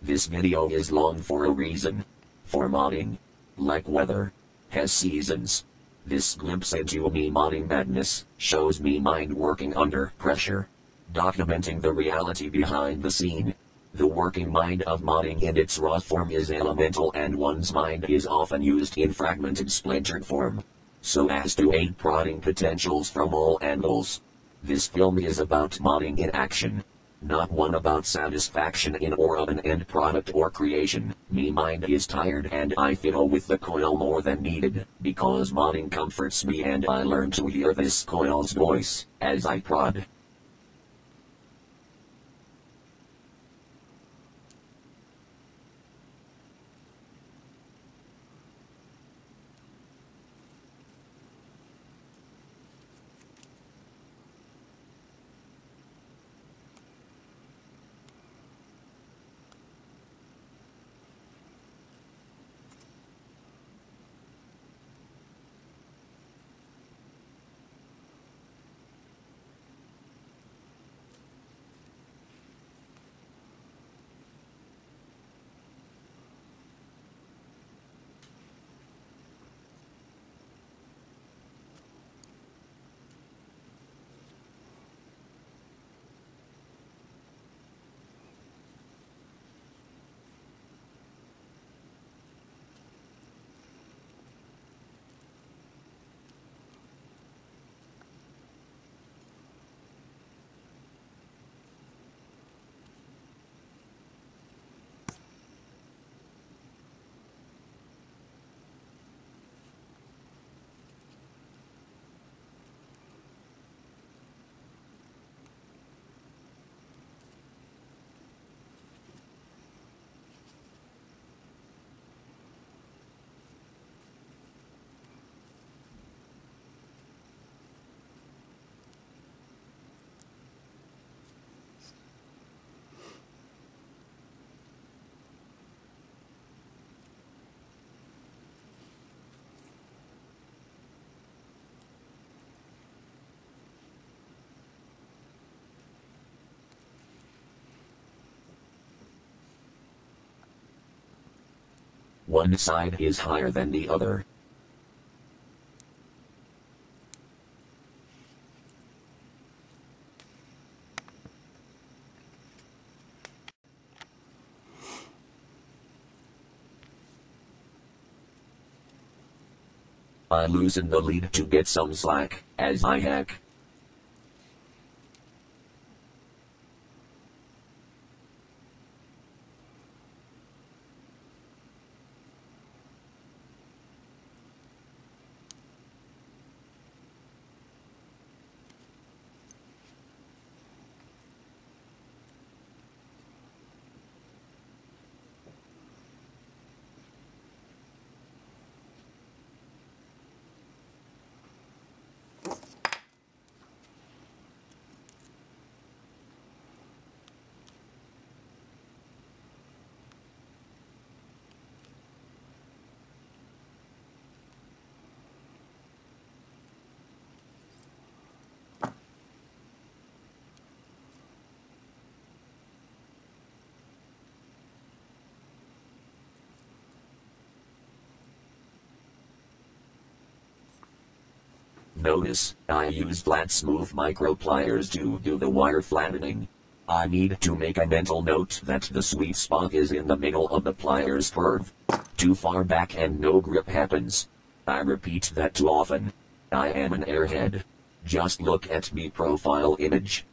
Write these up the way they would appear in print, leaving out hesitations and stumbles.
This video is long for a reason. For modding, like weather, has seasons. This glimpse into me modding madness shows me mind working under pressure, documenting the reality behind the scene. The working mind of modding in its raw form is elemental, and one's mind is often used in fragmented, splintered form, so as to aid prodding potentials from all angles. This film is about modding in action, not one about satisfaction in or of an end product or creation. Me mind is tired and I fiddle with the coil more than needed, because modding comforts me and I learn to hear this coil's voice as I prod. One side is higher than the other. I loosen the lead to get some slack as I hack. Notice, I use flat smooth micro pliers to do the wire flattening. I need to make a mental note that the sweet spot is in the middle of the pliers curve. Too far back and no grip happens. I repeat that too often. I am an airhead. Just look at me profile image.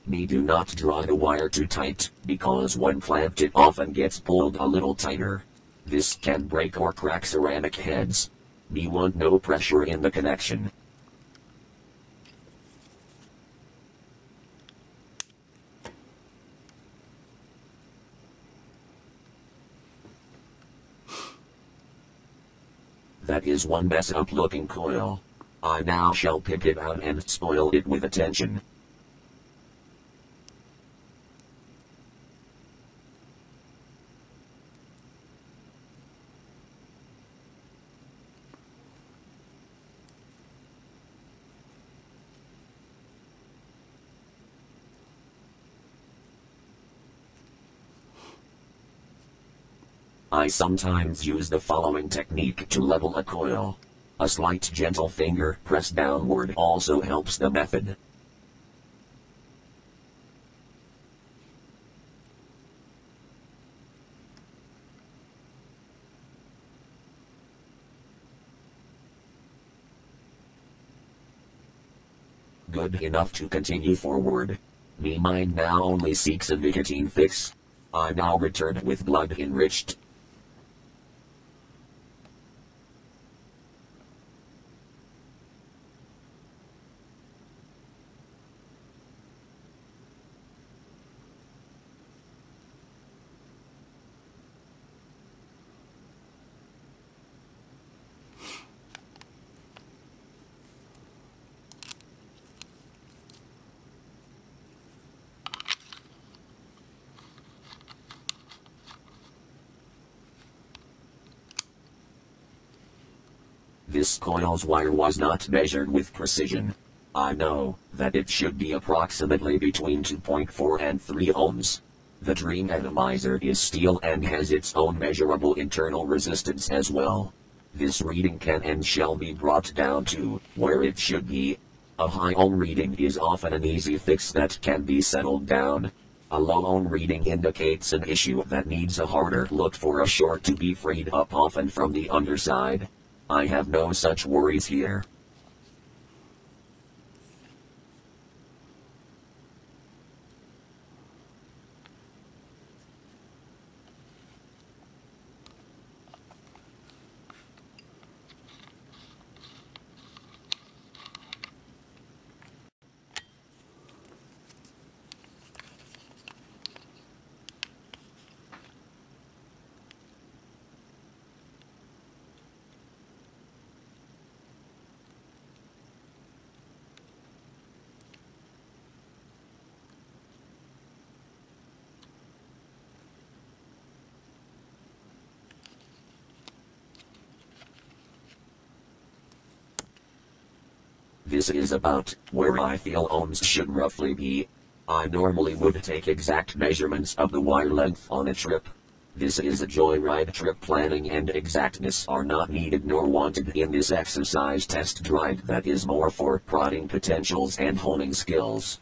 Me do not draw the wire too tight, because when clamped it often gets pulled a little tighter. This can break or crack ceramic heads. Me want no pressure in the connection. That is one mess up looking coil. I now shall pick it out and spoil it with attention. I sometimes use the following technique to level a coil. A slight gentle finger press downward also helps the method. Good enough to continue forward. Me mind now only seeks a nicotine fix. I now return with blood enriched. This coil's wire was not measured with precision. I know that it should be approximately between 2.4 and 3 ohms. The Dream Atomizer is steel and has its own measurable internal resistance as well. This reading can and shall be brought down to where it should be. A high ohm reading is often an easy fix that can be settled down. A low ohm reading indicates an issue that needs a harder look for a short to be freed up often from the underside. I have no such worries here. This is about where I feel ohms should roughly be. I normally would take exact measurements of the wire length on a trip. This is a joyride trip. Planning and exactness are not needed nor wanted in this exercise test drive that is more for prodding potentials and honing skills.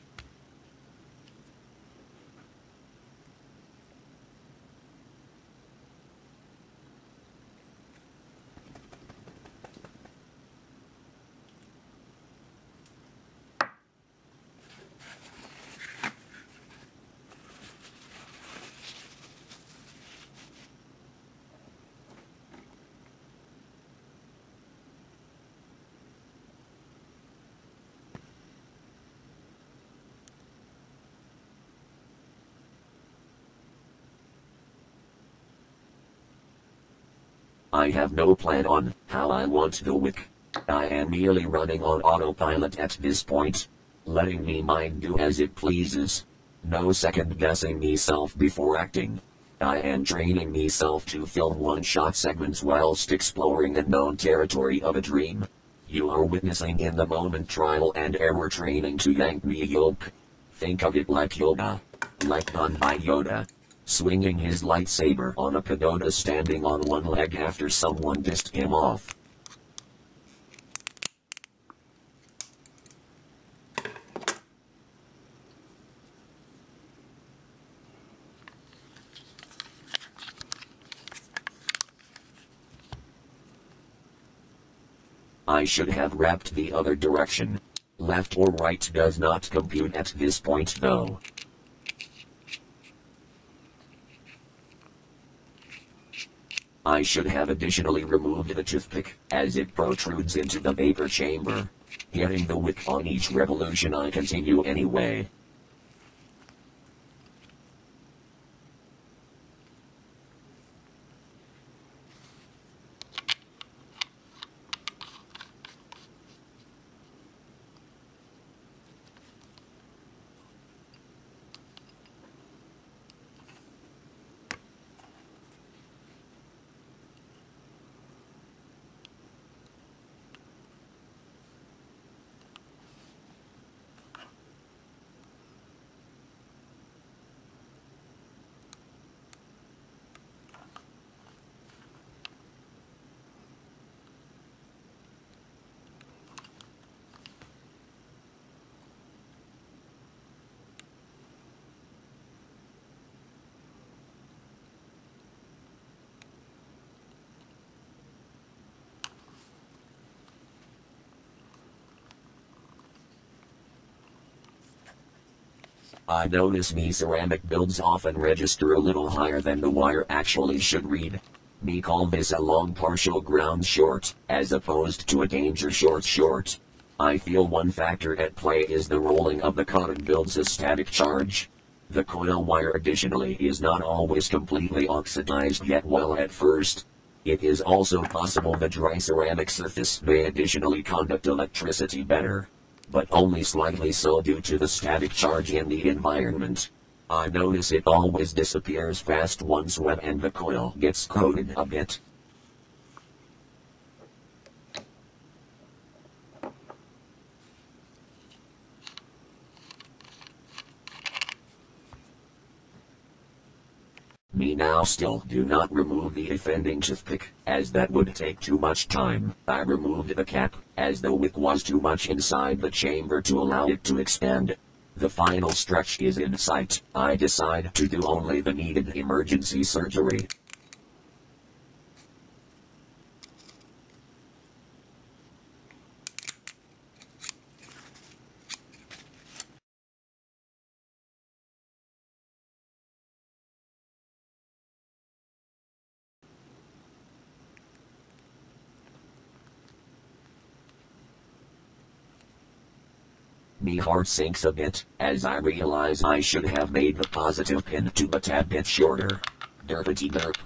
I have no plan on how I want the wick. I am merely running on autopilot at this point, letting me mind do as it pleases. No second guessing myself before acting. I am training myself to film one-shot segments whilst exploring unknown territory of a dream. You are witnessing in the moment trial and error training to yank me yoke. Think of it like yoga. Like done by Yoda. Swinging his lightsaber on a pagoda standing on one leg after someone dissed him off. I should have wrapped the other direction. left or right does not compute at this point though. I should have additionally removed the toothpick, as it protrudes into the vapor chamber. Hitting the wick on each revolution I continue anyway. I notice me ceramic builds often register a little higher than the wire actually should read. Me call this a long partial ground short, as opposed to a danger short. I feel one factor at play is the rolling of the cotton builds a static charge. The coil wire additionally is not always completely oxidized yet well at first. It is also possible the dry ceramic surface may additionally conduct electricity better, but only slightly so due to the static charge in the environment. I notice it always disappears fast once wet and the coil gets coated a bit. Me now still do not remove the offending toothpick, as that would take too much time. I removed the cap, as the wick was too much inside the chamber to allow it to expand. The final stretch is in sight. I decide to do only the needed emergency surgery. Me heart sinks a bit, as I realize I should have made the positive pin to a tad bit shorter. Derpity derp.